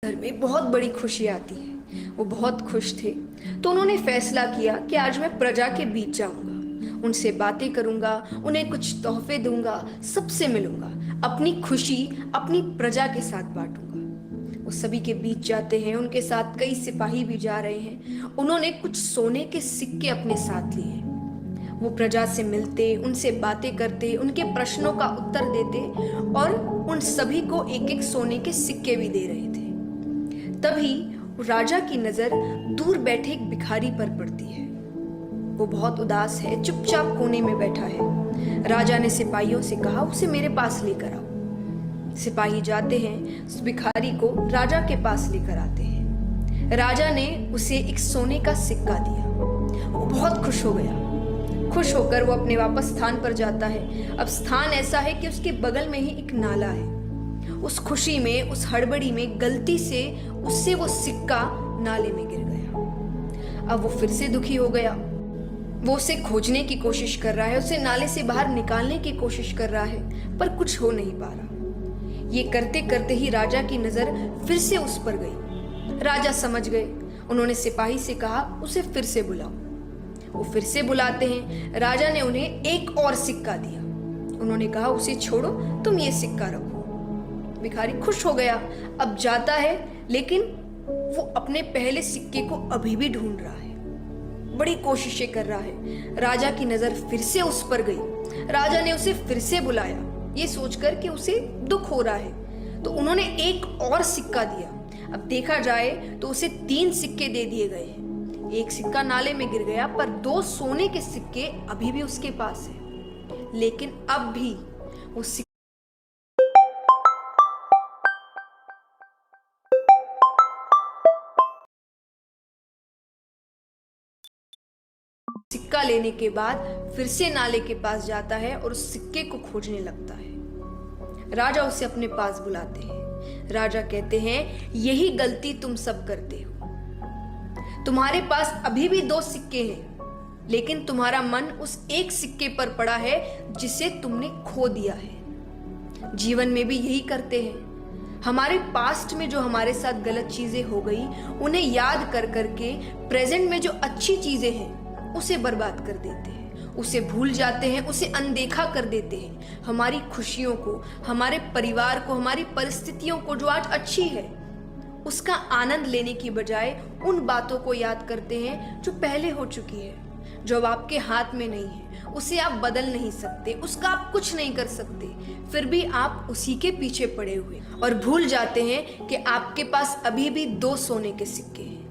घर में बहुत बड़ी खुशी आती है। वो बहुत खुश थे, तो उन्होंने फैसला किया कि आज मैं प्रजा के बीच जाऊंगा, उनसे बातें करूंगा, उन्हें कुछ तोहफे दूंगा, सबसे मिलूंगा, अपनी खुशी अपनी प्रजा के साथ बांटूंगा। वो सभी के बीच जाते हैं, उनके साथ कई सिपाही भी जा रहे हैं। उन्होंने कुछ सोने के सिक्के अपने साथ लिए। वो प्रजा से मिलते, उनसे बातें करते, उनके प्रश्नों का उत्तर देते और उन सभी को एक एक सोने के सिक्के भी दे रहे थे। तभी राजा की नजर दूर बैठे एक भिखारी पर पड़ती है। वो बहुत उदास है, चुपचाप कोने में बैठा है। राजा ने सिपाहियों से कहा, उसे मेरे पास लेकर आओ। सिपाही जाते हैं, उस भिखारी को राजा के पास लेकर आते हैं। राजा ने उसे एक सोने का सिक्का दिया। वो बहुत खुश हो गया। खुश होकर वो अपने वापस स्थान पर जाता है। अब स्थान ऐसा है कि उसके बगल में ही एक नाला है। उस खुशी में, उस हड़बड़ी में गलती से उससे वो सिक्का नाले में गिर गया। अब वो फिर से दुखी हो गया। वो उसे खोजने की कोशिश कर रहा है, उसे नाले से बाहर निकालने की कोशिश कर रहा है, पर कुछ हो नहीं पा रहा। ये करते करते ही राजा की नजर फिर से उस पर गई। राजा समझ गए। उन्होंने सिपाही से कहा, उसे फिर से बुलाओ। वो फिर से बुलाते हैं। राजा ने उन्हें एक और सिक्का दिया। उन्होंने कहा, उसे छोड़ो, तुम ये सिक्का रखो। भिखारी खुश हो गया। अब जाता है, लेकिन वो अपने पहले सिक्के को अभी भी ढूंढ रहा है, बड़ी कोशिशें कर रहा है। राजा की नजर फिर से उस पर गई। राजा ने उसे फिर से बुलाया, ये सोचकर कि उसे दुख हो रहा है, तो उन्होंने एक और सिक्का दिया। अब देखा जाए तो उसे 3 सिक्के दे दिए गए। एक सिक्का नाले में गिर गया, पर 2 सोने के सिक्के अभी भी उसके पास है। लेकिन अब भी वो सिक्का लेने के बाद फिर से नाले के पास जाता है और उस सिक्के को खोजने लगता है। राजा उसे अपने पास बुलाते हैं। राजा कहते हैं, यही गलती तुम सब करते हो। तुम्हारे पास अभी भी 2 सिक्के हैं, लेकिन तुम्हारा मन उस एक सिक्के पर पड़ा है जिसे तुमने खो दिया है। जीवन में भी यही करते हैं। हमारे पास्ट में जो हमारे साथ गलत चीजें हो गई, उन्हें याद कर करके प्रेजेंट में जो अच्छी चीजें हैं उसे बर्बाद कर देते हैं, उसे भूल जाते हैं, उसे अनदेखा कर देते हैं। हमारी खुशियों को, हमारे परिवार को, हमारी परिस्थितियों को जो आज अच्छी है, उसका आनंद लेने की बजाय उन बातों को याद करते हैं जो पहले हो चुकी है, जो अब आपके हाथ में नहीं है। उसे आप बदल नहीं सकते, उसका आप कुछ नहीं कर सकते, फिर भी आप उसी के पीछे पड़े हुए और भूल जाते हैं कि आपके पास अभी भी 2 सोने के सिक्के हैं।